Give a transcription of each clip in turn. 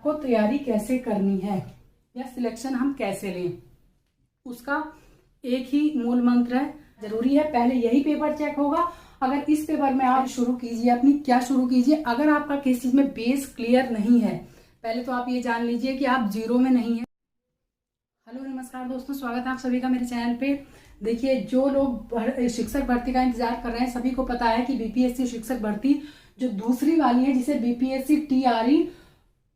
आपको तैयारी कैसे करनी है या सिलेक्शन हम कैसे लें, उसका एक ही मूल मंत्र है। जरूरी है पहले यही पेपर चेक होगा। अगर इस पेपर में आप शुरू कीजिए अपनी, क्या शुरू कीजिए, अगर आपका किसी चीज में बेस क्लियर नहीं है, पहले तो आप ये जान लीजिए कि आप जीरो में नहीं है। हेलो नमस्कार दोस्तों, स्वागत है आप सभी का मेरे चैनल पे। देखिए, जो लोग शिक्षक भर्ती का इंतजार कर रहे हैं सभी को पता है कि बीपीएससी शिक्षक भर्ती जो दूसरी वाली है, जिसे बीपीएससी टीआरई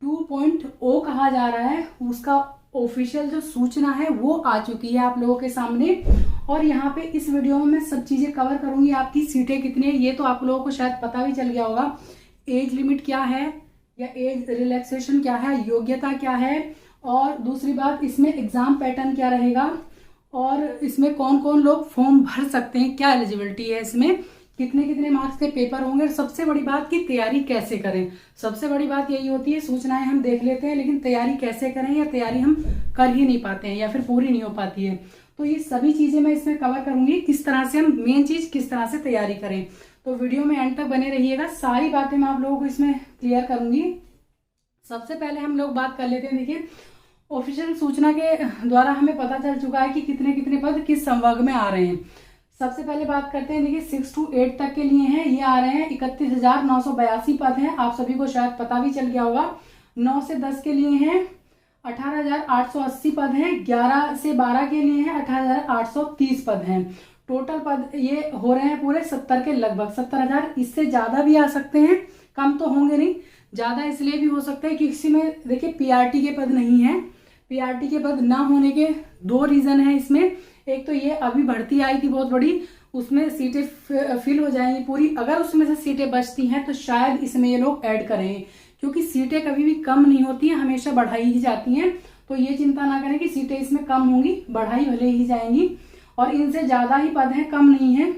2.0 कहा जा रहा है, उसका ऑफिशियल जो सूचना है वो आ चुकी है आप लोगों के सामने। और यहाँ पे इस वीडियो में मैं सब चीजें कवर करूंगी। आपकी सीटें कितनी है ये तो आप लोगों को शायद पता भी चल गया होगा। एज लिमिट क्या है या एज रिलैक्सेशन क्या है, योग्यता क्या है, और दूसरी बात इसमें एग्जाम पैटर्न क्या रहेगा, और इसमें कौन कौन लोग फॉर्म भर सकते हैं, क्या एलिजिबिलिटी है, इसमें कितने कितने मार्क्स के पेपर होंगे, और सबसे बड़ी बात की तैयारी कैसे करें। सबसे बड़ी बात यही होती है, सूचनाएं हम देख लेते हैं लेकिन तैयारी कैसे करें या तैयारी हम कर ही नहीं पाते हैं या फिर पूरी नहीं हो पाती है। तो ये सभी चीजें मैं इसमें कवर करूंगी, किस तरह से हम मेन चीज किस तरह से तैयारी करें। तो वीडियो में एंड तक बने रहिएगा, सारी बातें मैं आप लोगों को इसमें क्लियर करूंगी। सबसे पहले हम लोग बात कर लेते हैं। देखिए, ऑफिशियल सूचना के द्वारा हमें पता चल चुका है कि कितने कितने पद किस संवर्ग में आ रहे हैं। सबसे पहले बात करते हैं। देखिए, 6 to 8 तक के लिए हैं, ये आ रहे हैं 31,982 पद हैं, आप सभी को शायद पता भी चल गया होगा। 9 से 10 के लिए हैं 18,880 पद हैं, 11 से 12 के लिए हैं 18,830 पद हैं। टोटल पद ये हो रहे हैं पूरे 70 के लगभग, 70,000। इससे ज्यादा भी आ सकते हैं, कम तो होंगे नहीं। ज्यादा इसलिए भी हो सकता है कि किसी में देखिए पीआरटी के पद नहीं है। पीआरटी के पद ना होने के दो रीजन है इसमें। एक तो ये अभी भर्ती आई थी बहुत बड़ी, उसमें सीटें फिल हो जाएंगी पूरी। अगर उसमें से सीटें बचती हैं तो शायद इसमें ये लोग ऐड करेंगे, क्योंकि सीटें कभी भी कम नहीं होती हैं, हमेशा बढ़ाई ही जाती हैं। तो ये चिंता ना करें कि सीटें इसमें कम होंगी, बढ़ाई भले ही जाएंगी, और इनसे ज्यादा ही पद हैं, कम नहीं है।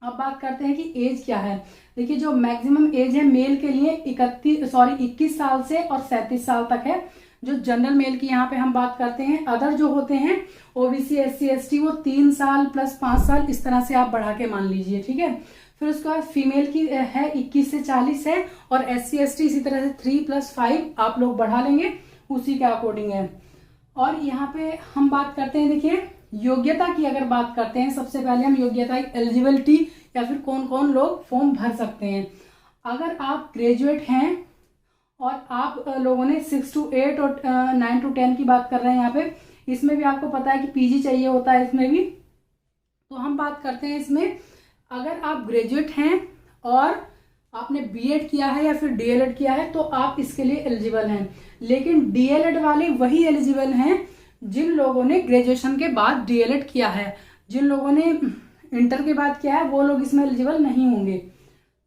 अब बात करते हैं कि एज क्या है। देखिए, जो मैक्सिमम एज है मेल के लिए 21 साल से और 37 साल तक है, जो जनरल मेल की यहाँ पे हम बात करते हैं। अदर जो होते हैं ओबीसी, एससी, एसटी, वो 3 साल प्लस 5 साल इस तरह से आप बढ़ा के मान लीजिए, ठीक है। फिर उसके बाद फीमेल की है 21 से 40 है, और एससी एसटी इसी तरह से 3 + 5 आप लोग बढ़ा लेंगे, उसी के अकॉर्डिंग है। और यहाँ पे हम बात करते हैं, देखिए योग्यता की अगर बात करते हैं, सबसे पहले हम योग्यता एलिजिबिलिटी या फिर कौन कौन लोग फॉर्म भर सकते हैं। अगर आप ग्रेजुएट हैं और आप लोगों ने 6 to 8 और 9 to 10 की बात कर रहे हैं यहाँ पे, इसमें भी आपको पता है कि पीजी चाहिए होता है इसमें भी। तो हम बात करते हैं इसमें, अगर आप ग्रेजुएट हैं और आपने बीएड किया है या फिर डीएलएड किया है तो आप इसके लिए एलिजिबल हैं। लेकिन डीएलएड वाले वही एलिजिबल हैं जिन लोगों ने ग्रेजुएशन के बाद डीएलएड किया है। जिन लोगों ने इंटर के बाद किया है वो लोग इसमें एलिजिबल नहीं होंगे।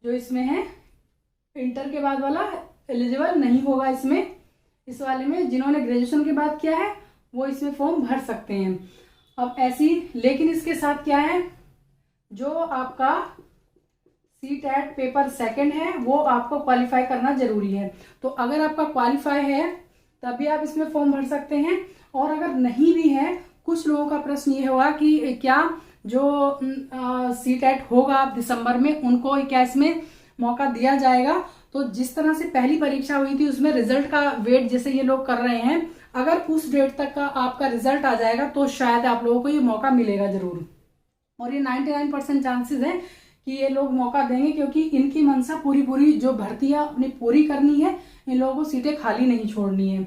जो इसमें है इंटर के बाद वाला एलिजिबल नहीं होगा इसमें। इस वाले में जिन्होंने ग्रेजुएशन के बाद किया है वो इसमें फॉर्म भर सकते हैं। अब ऐसी, लेकिन इसके साथ क्या है, जो आपका सीटेट पेपर सेकंड है वो आपको क्वालिफाई करना जरूरी है। तो अगर आपका क्वालिफाई है तभी आप इसमें फॉर्म भर सकते हैं, और अगर नहीं भी है, कुछ लोगों का प्रश्न ये होगा कि क्या जो सीटेट होगा दिसंबर में उनको क्या इसमें मौका दिया जाएगा। तो जिस तरह से पहली परीक्षा हुई थी उसमें रिजल्ट का वेट जैसे ये लोग कर रहे हैं, अगर उस डेट तक का आपका रिजल्ट आ जाएगा तो शायद आप लोगों को ये मौका मिलेगा जरूर। और ये 99% चांसेस है कि ये लोग मौका देंगे, क्योंकि इनकी मंशा पूरी जो भर्ती है अपनी पूरी करनी है, इन लोगों को सीटें खाली नहीं छोड़नी है।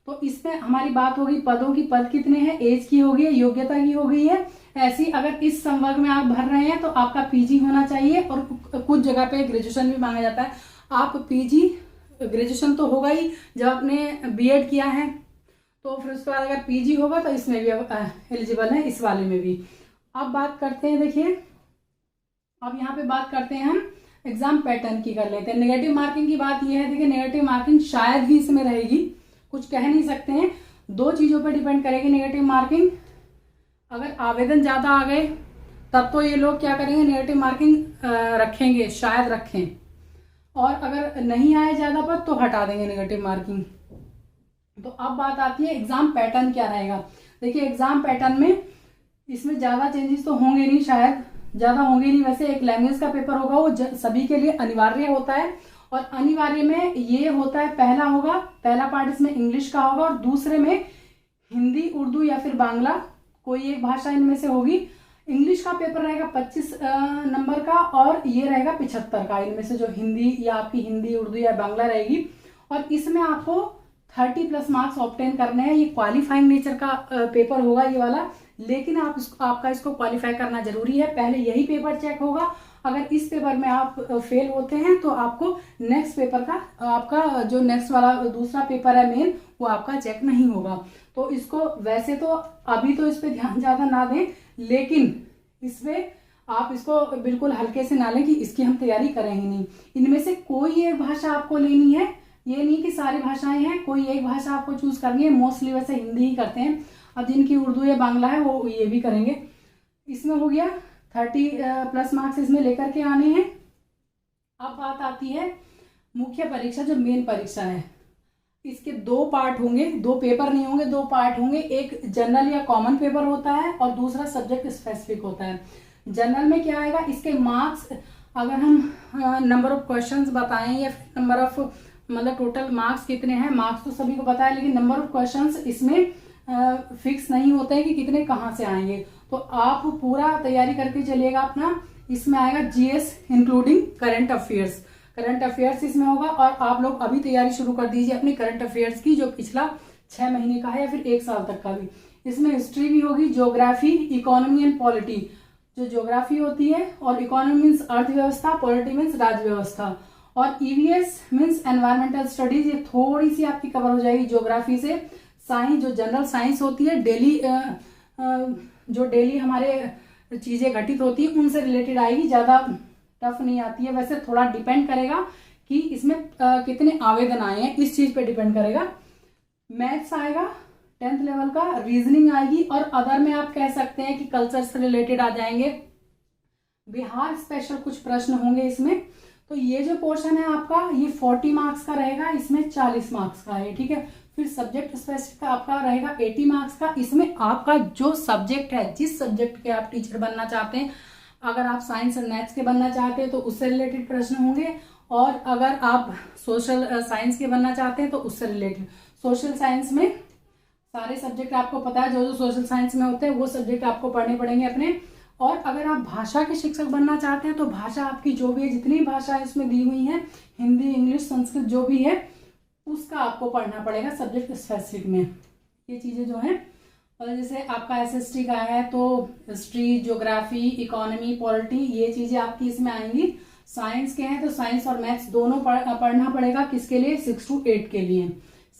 तो इसमें हमारी बात होगी पदों की, पद कितने हैं, एज की होगी, योग्यता की हो गई है। ऐसी अगर इस संवर्ग में आप भर रहे हैं तो आपका पीजी होना चाहिए, और कुछ जगह पे ग्रेजुएशन भी मांगा जाता है। आप पीजी ग्रेजुएशन तो होगा ही जब आपने बीएड किया है, तो फिर उसके बाद अगर पीजी होगा तो इसमें भी एलिजिबल है, इस वाले में भी। अब बात करते हैं, देखिए अब यहाँ पे बात करते हैं हम एग्जाम पैटर्न की कर लेते हैं। नेगेटिव मार्किंग की बात यह है, देखिए नेगेटिव मार्किंग शायद ही इसमें रहेगी, कुछ कह नहीं सकते हैं। दो चीजों पर डिपेंड करेगी नेगेटिव मार्किंग। अगर आवेदन ज्यादा आ गए तब तो ये लोग क्या करेंगे, नेगेटिव मार्किंग रखेंगे, शायद रखें, और अगर नहीं आए ज्यादा पर तो हटा देंगे नेगेटिव मार्किंग। तो अब बात आती है एग्जाम पैटर्न क्या रहेगा। देखिए एग्जाम पैटर्न में इसमें ज्यादा चेंजेस तो होंगे नहीं, शायद ज्यादा होंगे नहीं। वैसे एक लैंग्वेज का पेपर होगा, वो सभी के लिए अनिवार्य होता है, और अनिवार्य में ये होता है, पहला होगा, पहला पार्ट इसमें इंग्लिश का होगा और दूसरे में हिंदी, उर्दू या फिर बांग्ला, कोई एक भाषा इनमें से होगी। इंग्लिश का पेपर रहेगा 25 नंबर का और ये रहेगा 75 का, इनमें से जो हिंदी या आपकी हिंदी, उर्दू या बांग्ला रहेगी। और इसमें आपको 30+ मार्क्स ऑब्टेन करने हैं। ये क्वालिफाइंग नेचर का पेपर होगा ये वाला, लेकिन आपका इसको क्वालिफाई करना जरूरी है। पहले यही पेपर चेक होगा। अगर इस पेपर में आप फेल होते हैं तो आपको नेक्स्ट पेपर का, आपका जो नेक्स्ट वाला दूसरा पेपर है मेन, वो आपका चेक नहीं होगा। तो इसको वैसे तो अभी तो इस पे ध्यान ज्यादा ना दें, लेकिन इसमें आप इसको बिल्कुल हल्के से ना लें कि इसकी हम तैयारी करें ही नहीं। इनमें से कोई एक भाषा आपको लेनी है, ये नहीं कि सारी भाषाएं हैं, कोई एक भाषा आपको चूज करनी है। मोस्टली वैसे हिंदी ही करते हैं, अब जिनकी उर्दू या बांग्ला है वो ये भी करेंगे। इसमें हो गया 30+ मार्क्स इसमें लेकर के आने हैं। अब बात आती है मुख्य परीक्षा, जो मेन परीक्षा है। इसके 2 पार्ट होंगे, 2 पेपर नहीं होंगे, 2 पार्ट होंगे। एक जनरल या कॉमन पेपर होता है और दूसरा सब्जेक्ट स्पेसिफिक होता है। जनरल में क्या आएगा, इसके मार्क्स, अगर हम नंबर ऑफ क्वेश्चंस बताएं या फिर नंबर ऑफ, मतलब टोटल मार्क्स कितने हैं, मार्क्स तो सभी को पता है, लेकिन नंबर ऑफ क्वेश्चंस इसमें फिक्स नहीं होते हैं कि कितने कहाँ से आएंगे। तो आप पूरा तैयारी करके चलिएगा अपना। इसमें आएगा GS including current affairs, current affairs इसमें होगा। और आप लोग अभी तैयारी शुरू कर दीजिए अपनी करंट अफेयर्स की, जो पिछला 6 महीने का है या फिर 1 साल तक का भी। इसमें हिस्ट्री भी होगी, ज्योग्राफी, इकोनॉमी एंड पॉलिटी, जो ज्योग्राफी होती है, और इकोनॉमी मीन्स अर्थव्यवस्था, पॉलिटी मीन्स राज्य व्यवस्था, और ईवीएस मीन्स एनवायरमेंटल स्टडीज। ये थोड़ी सी आपकी कवर हो जाएगी ज्योग्राफी से। साइंस, जो जनरल साइंस होती है, डेली जो डेली हमारे चीजें घटित होती है उनसे रिलेटेड आएगी, ज्यादा टफ नहीं आती है। वैसे थोड़ा डिपेंड करेगा कि इसमें कितने आवेदन आए हैं, इस चीज पे डिपेंड करेगा। मैथ्स आएगा 10th लेवल का, रीजनिंग आएगी, और अदर में आप कह सकते हैं कि कल्चर से रिलेटेड आ जाएंगे। बिहार स्पेशल कुछ प्रश्न होंगे इसमें। तो ये जो पोर्शन है आपका, ये 40 मार्क्स का रहेगा, इसमें 40 मार्क्स का है, ठीक है। फिर सब्जेक्ट स्पेसिफिक आपका रहेगा 80 मार्क्स का। इसमें आपका जो सब्जेक्ट है, जिस सब्जेक्ट के आप टीचर बनना चाहते हैं, अगर आप साइंस और मैथ्स के बनना चाहते हैं तो उससे रिलेटेड प्रश्न होंगे, और अगर आप सोशल साइंस के बनना चाहते हैं तो उससे रिलेटेड। सोशल साइंस में सारे सब्जेक्ट आपको पता है, जो जो सोशल साइंस में होते हैं वो सब्जेक्ट आपको पढ़ने पड़ेंगे अपने। और अगर आप भाषा के शिक्षक बनना चाहते हैं तो भाषा आपकी जो भी है, जितनी भाषाएं इसमें दी हुई हैं, हिंदी, इंग्लिश, संस्कृत जो भी है, उसका आपको पढ़ना पड़ेगा सब्जेक्ट स्पेसिफिक में। ये चीजें जो हैं, और जैसे आपका एसएसटी का है तो हिस्ट्री, ज्योग्राफी, इकोनॉमी, पॉलिटी, ये चीजें आपकी इसमें आएंगी। साइंस के हैं तो साइंस और मैथ्स दोनों पढ़ना पड़ेगा। किसके लिए? 6 to 8 के लिए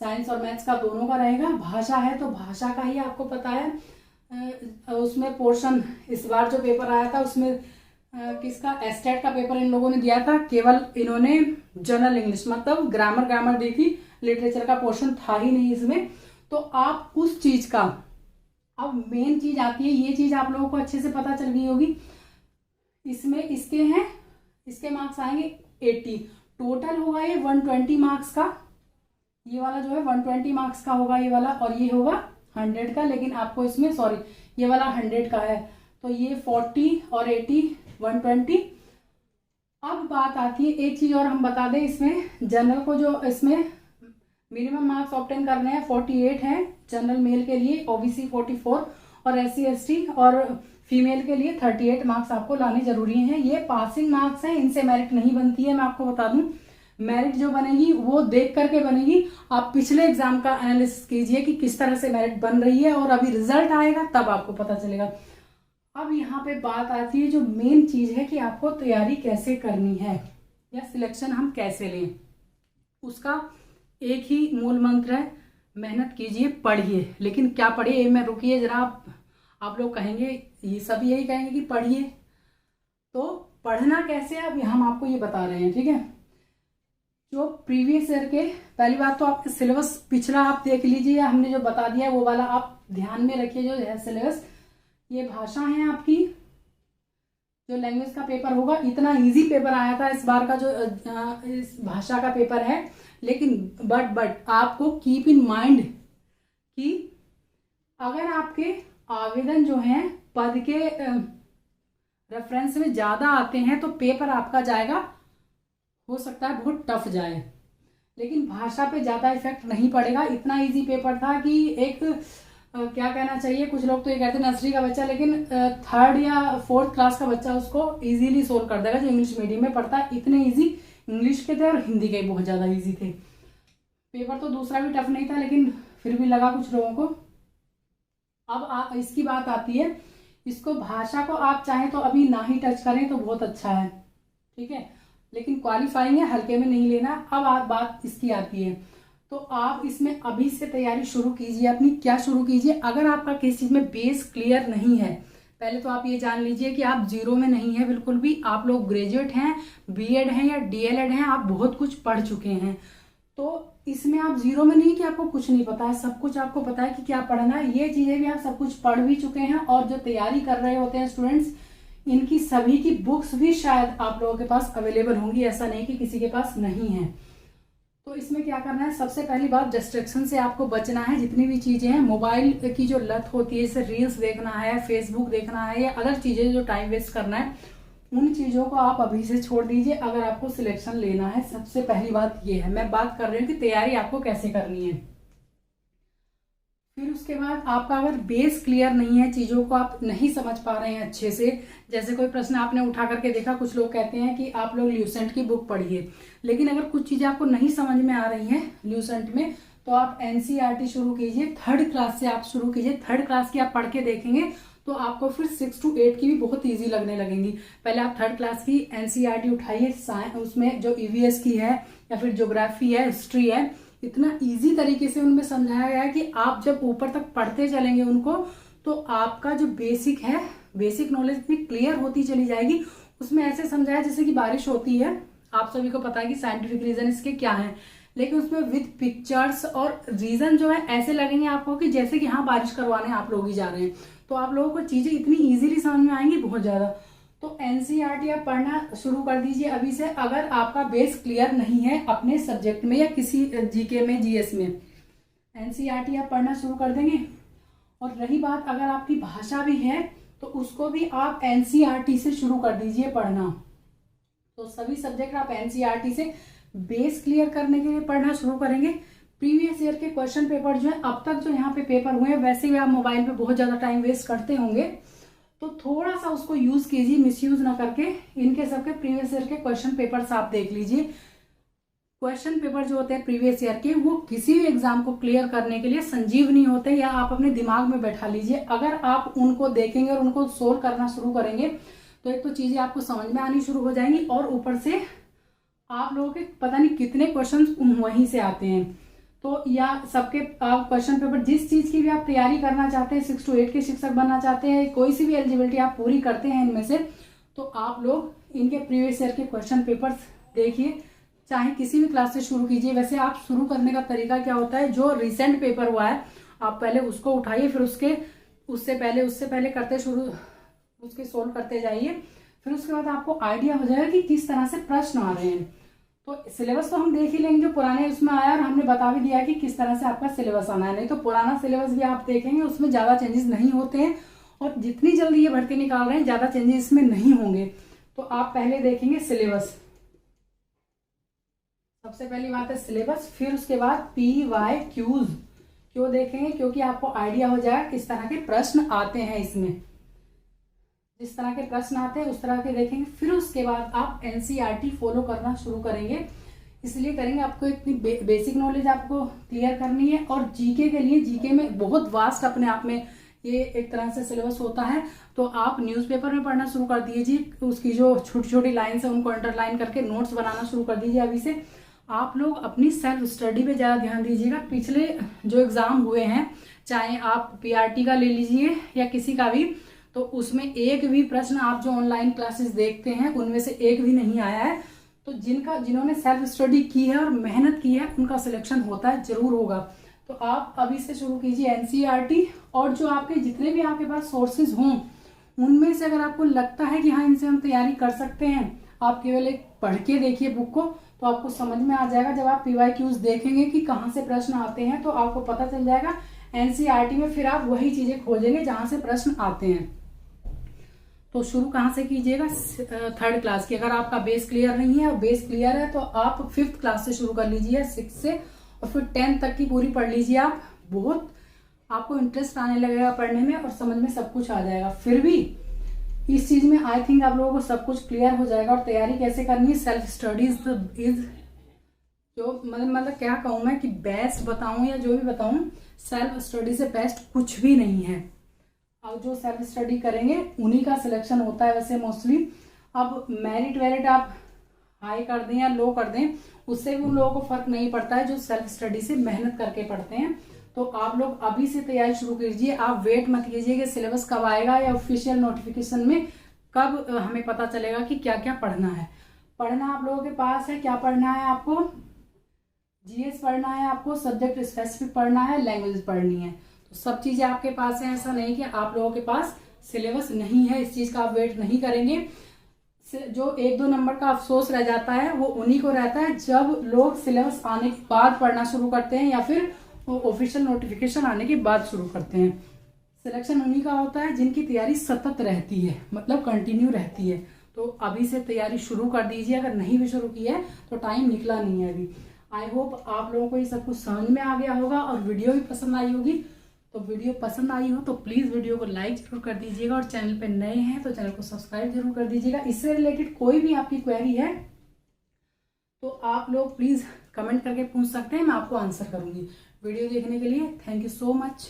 साइंस और मैथ्स का दोनों का रहेगा। भाषा है तो भाषा का ही आपको पता है, उसमें पोर्शन इस बार जो पेपर आया था उसमें किसका, एस्टेट का पेपर इन लोगों ने दिया था। केवल इन्होंने जनरल इंग्लिश, मतलब ग्रामर दी थी, लिटरेचर का पोर्शन था ही नहीं इसमें। तो आप उस चीज का, अब मेन चीज आती है, ये चीज आप लोगों को अच्छे से पता चल गई होगी। इसमें इसके हैं, इसके मार्क्स आएंगे 80, टोटल होगा ये 120 मार्क्स का। ये वाला जो है 120 मार्क्स का होगा ये वाला, और ये होगा 100 का। लेकिन आपको इसमें, सॉरी, ये वाला 100 का है, तो ये 40 और 80 120। अब बात आती है, एक चीज और हम बता दें, इसमें जनरल को जो इसमें मिनिमम मार्क्स ऑब्टेन करने हैं 48 हैं जनरल मेल के लिए, ओबीसी 44 और एससी एसटी और फीमेल के लिए 38 मार्क्स आपको लाने जरूरी हैं। ये पासिंग मार्क्स हैं, इनसे मेरिट नहीं बनती है। मैं आपको बता दूं, मेरिट जो बनेगी वो देख करके बनेगी। आप पिछले एग्जाम का एनालिसिस कीजिए कि किस तरह से मेरिट बन रही है, और अभी रिजल्ट आएगा तब आपको पता चलेगा। अब यहाँ पे बात आती है जो मेन चीज है कि आपको तैयारी कैसे करनी है या सिलेक्शन हम कैसे लें। उसका एक ही मूल मंत्र है, मेहनत कीजिए, पढ़िए। लेकिन क्या पढ़िए में रुकिए जरा, आप लोग कहेंगे, ये सब यही कहेंगे कि पढ़िए, तो पढ़ना कैसे है अब हम आपको ये बता रहे हैं, ठीक है। जो प्रीवियस ईयर के, पहली बात तो आपके सिलेबस पिछला आप देख लीजिए, हमने जो बता दिया है वो वाला आप ध्यान में रखिए जो है सिलेबस। ये भाषा है आपकी, जो लैंग्वेज का पेपर होगा, इतना इजी पेपर आया था इस बार का जो इस भाषा का पेपर है। लेकिन बट आपको कीप इन माइंड कि अगर आपके आवेदन जो हैं पद के रेफरेंस में ज्यादा आते हैं तो पेपर आपका जाएगा हो सकता है बहुत टफ जाए, लेकिन भाषा पे ज़्यादा इफेक्ट नहीं पड़ेगा। इतना इजी पेपर था कि एक क्या कहना चाहिए, कुछ लोग तो ये कहते हैं नर्सरी का बच्चा, लेकिन 3rd या 4th क्लास का बच्चा उसको इजीली सोल्व कर देगा जो इंग्लिश मीडियम में पढ़ता है। इतने इजी इंग्लिश के थे और हिंदी के बहुत ज़्यादा इजी थे। पेपर तो दूसरा भी टफ नहीं था, लेकिन फिर भी लगा कुछ लोगों को। अब इसकी बात आती है, इसको भाषा को आप चाहें तो अभी ना ही टच करें तो बहुत अच्छा है, ठीक है, लेकिन क्वालिफाइंग है, हल्के में नहीं लेना। अब बात इसकी आती है, तो आप इसमें अभी से तैयारी शुरू कीजिए अपनी। क्या शुरू कीजिए, अगर आपका किसी चीज़ में बेस क्लियर नहीं है, पहले तो आप ये जान लीजिए कि आप जीरो में नहीं है बिल्कुल भी। आप लोग ग्रेजुएट हैं, बीएड हैं या डीएलएड हैं, आप बहुत कुछ पढ़ चुके हैं, तो इसमें आप जीरो में नहीं कि आपको कुछ नहीं पता है, सब कुछ आपको पता है कि क्या पढ़ना है। ये चीज़ें भी आप सब कुछ पढ़ भी चुके हैं, और जो तैयारी कर रहे होते हैं स्टूडेंट्स, इनकी सभी की बुक्स भी शायद आप लोगों के पास अवेलेबल होंगी, ऐसा नहीं कि किसी के पास नहीं है। तो इसमें क्या करना है, सबसे पहली बात डिस्ट्रैक्शन से आपको बचना है। जितनी भी चीज़ें हैं, मोबाइल की जो लत होती है, जैसे रील्स देखना है, फेसबुक देखना है या अदर चीज़ें जो टाइम वेस्ट करना है, उन चीज़ों को आप अभी से छोड़ दीजिए अगर आपको सिलेक्शन लेना है। सबसे पहली बात ये है, मैं बात कर रही हूँ कि तैयारी आपको कैसे करनी है। फिर उसके बाद आपका अगर बेस क्लियर नहीं है, चीज़ों को आप नहीं समझ पा रहे हैं अच्छे से, जैसे कोई प्रश्न आपने उठा करके देखा, कुछ लोग कहते हैं कि आप लोग ल्यूसेंट की बुक पढ़िए, लेकिन अगर कुछ चीज़ें आपको नहीं समझ में आ रही हैं ल्यूसेंट में, तो आप एनसीईआरटी शुरू कीजिए। 3rd क्लास से आप शुरू कीजिए। 3rd क्लास की आप पढ़ के देखेंगे तो आपको फिर 6 to 8 की भी बहुत ईजी लगने लगेंगी। पहले आप 3rd क्लास की एनसीईआरटी उठाइए, उसमें जो ईवीएस की है या फिर ज्योग्राफी है, हिस्ट्री है, इतना इजी तरीके से उनमें समझाया गया है कि आप जब ऊपर तक पढ़ते चलेंगे उनको, तो आपका जो बेसिक है, बेसिक नॉलेज इतनी क्लियर होती चली जाएगी। उसमें ऐसे समझाया जैसे कि बारिश होती है, आप सभी को पता है कि साइंटिफिक रीजन इसके क्या है, लेकिन उसमें विद पिक्चर्स और रीजन जो है ऐसे लगेंगे आपको कि जैसे कि हाँ बारिश करवाने आप लोग ही जा रहे हैं। तो आप लोगों को चीजें इतनी इजीली समझ में आएंगी, बहुत ज्यादा। तो एनसीईआरटी आप पढ़ना शुरू कर दीजिए अभी से, अगर आपका बेस क्लियर नहीं है अपने सब्जेक्ट में या किसी जीके में, जीएस में। एनसीईआरटी आप पढ़ना शुरू कर देंगे। और रही बात अगर आपकी भाषा भी है, तो उसको भी आप एनसीईआरटी से शुरू कर दीजिए पढ़ना। तो सभी सब्जेक्ट आप एनसीईआरटी से बेस क्लियर करने के लिए पढ़ना शुरू करेंगे। प्रीवियस ईयर के क्वेश्चन पेपर जो है, अब तक जो यहाँ पे पेपर हुए हैं, वैसे भी आप मोबाइल पे बहुत ज्यादा टाइम वेस्ट करते होंगे, तो थोड़ा सा उसको यूज कीजिए, मिसयूज ना करके। इनके सबके प्रीवियस ईयर के क्वेश्चन पेपर्स आप देख लीजिए। क्वेश्चन पेपर जो होते हैं प्रीवियस ईयर के, वो किसी भी एग्जाम को क्लियर करने के लिए संजीवनी होते हैं, या आप अपने दिमाग में बैठा लीजिए। अगर आप उनको देखेंगे और उनको सोल्व करना शुरू करेंगे, तो एक तो चीजें आपको समझ में आनी शुरू हो जाएंगी, और ऊपर से आप लोगों के पता नहीं कितने क्वेश्चन वहीं से आते हैं। तो या सबके आप क्वेश्चन पेपर, जिस चीज की भी आप तैयारी करना चाहते हैं, 6 to 8 के शिक्षक बनना चाहते हैं, कोई सी भी एलिजिबिलिटी आप पूरी करते हैं इनमें से, तो आप लोग इनके प्रीवियस ईयर के क्वेश्चन पेपर देखिए, चाहे किसी भी क्लास से शुरू कीजिए। वैसे आप शुरू करने का तरीका क्या होता है, जो रिसेंट पेपर हुआ है आप पहले उसको उठाइए, फिर उससे पहले करते शुरू, उसके सोल्व करते जाइए। फिर उसके बाद आपको आइडिया हो जाएगा कि किस तरह से प्रश्न आ रहे हैं। तो सिलेबस तो हम देख ही लेंगे जो पुराने उसमें आया, और हमने बता भी दिया कि किस तरह से आपका सिलेबस आना है। नहीं तो पुराना सिलेबस भी आप देखेंगे, उसमें ज्यादा चेंजेस नहीं होते हैं, और जितनी जल्दी ये भर्ती निकाल रहे हैं ज्यादा चेंजेस इसमें नहीं होंगे। तो आप पहले देखेंगे सिलेबस, सबसे पहली बात है सिलेबस। फिर उसके बाद PYQs क्यों देखेंगे, क्योंकि आपको आइडिया हो जाएगा किस तरह के प्रश्न आते हैं इसमें। जिस तरह के प्रश्न आते हैं उस तरह के देखेंगे। फिर उसके बाद आप एनसीईआरटी फॉलो करना शुरू करेंगे। इसलिए करेंगे, आपको इतनी बेसिक नॉलेज आपको क्लियर करनी है। और जीके के लिए, जीके में बहुत वास्ट अपने आप में ये एक तरह से सिलेबस होता है, तो आप न्यूज़पेपर में पढ़ना शुरू कर दीजिए। उसकी जो छोटी छोटी लाइन्स है उनको अंडरलाइन करके नोट्स बनाना शुरू कर दीजिए अभी से। आप लोग अपनी सेल्फ स्टडी पे ज़्यादा ध्यान दीजिएगा। पिछले जो एग्जाम हुए हैं, चाहे आप पीआरटी का ले लीजिए या किसी का भी, तो उसमें एक भी प्रश्न आप जो ऑनलाइन क्लासेस देखते हैं उनमें से एक भी नहीं आया है। तो जिन्होंने सेल्फ स्टडी की है और मेहनत की है उनका सिलेक्शन होता है, जरूर होगा। तो आप अभी से शुरू कीजिए एनसीईआरटी, और जो आपके जितने भी आपके पास सोर्सेज हों उनमें से अगर आपको लगता है कि हाँ इनसे हम तैयारी कर सकते हैं, आप केवल एक पढ़ के देखिए बुक को, तो आपको समझ में आ जाएगा। जब आप PYQs देखेंगे कि कहाँ से प्रश्न आते हैं, तो आपको पता चल जाएगा। एनसीईआरटी में फिर आप वही चीजें खोजेंगे जहां से प्रश्न आते हैं। तो शुरू कहाँ से कीजिएगा, 3rd क्लास की। अगर आपका बेस क्लियर नहीं है और बेस क्लियर है तो आप 5th क्लास से शुरू कर लीजिए, 6 से, और फिर 10th तक की पूरी पढ़ लीजिए आप। बहुत आपको इंटरेस्ट आने लगेगा पढ़ने में और समझ में सब कुछ आ जाएगा। फिर भी इस चीज में आई थिंक आप लोगों को सब कुछ क्लियर हो जाएगा। और तैयारी कैसे करनी है, सेल्फ स्टडीज इज जो मतलब क्या कहूँ मैं कि बेस्ट बताऊं या जो भी बताऊं, सेल्फ स्टडी से बेस्ट कुछ भी नहीं है। अब जो सेल्फ स्टडी करेंगे उन्हीं का सिलेक्शन होता है वैसे मोस्टली। अब मेरिट वेरिट आप हाई कर दें या लो कर दें, उससे भी उन लोगों को फर्क नहीं पड़ता है जो सेल्फ स्टडी से मेहनत करके पढ़ते हैं। तो आप लोग अभी से तैयारी शुरू कीजिए। आप वेट मत कीजिए कि सिलेबस कब आएगा या ऑफिशियल नोटिफिकेशन में कब हमें पता चलेगा कि क्या क्या पढ़ना है। पढ़ना आप लोगों के पास है। क्या पढ़ना है आपको, जीएस पढ़ना है, आपको सब्जेक्ट स्पेसिफिक पढ़ना है, लैंग्वेज पढ़नी है। तो सब चीजें आपके पास है। ऐसा नहीं कि आप लोगों के पास सिलेबस नहीं है, इस चीज का आप वेट नहीं करेंगे। जो 1-2 नंबर का अफसोस रह जाता है वो उन्हीं को रहता है जब लोग सिलेबस आने के बाद पढ़ना शुरू करते हैं या फिर ऑफिशियल नोटिफिकेशन आने के बाद शुरू करते हैं। सिलेक्शन उन्हीं का होता है जिनकी तैयारी सतत रहती है, मतलब कंटिन्यू रहती है। तो अभी से तैयारी शुरू कर दीजिए। अगर नहीं भी शुरू की है तो टाइम निकला नहीं है अभी। आई होप आप लोगों को ये सब कुछ समझ में आ गया होगा और वीडियो भी पसंद आई होगी। तो वीडियो पसंद आई हो तो प्लीज़ वीडियो को लाइक जरूर कर दीजिएगा और चैनल पे नए हैं तो चैनल को सब्सक्राइब जरूर कर दीजिएगा। इससे रिलेटेड कोई भी आपकी क्वेरी है तो आप लोग प्लीज़ कमेंट करके पूछ सकते हैं, मैं आपको आंसर करूंगी। वीडियो देखने के लिए थैंक यू सो मच।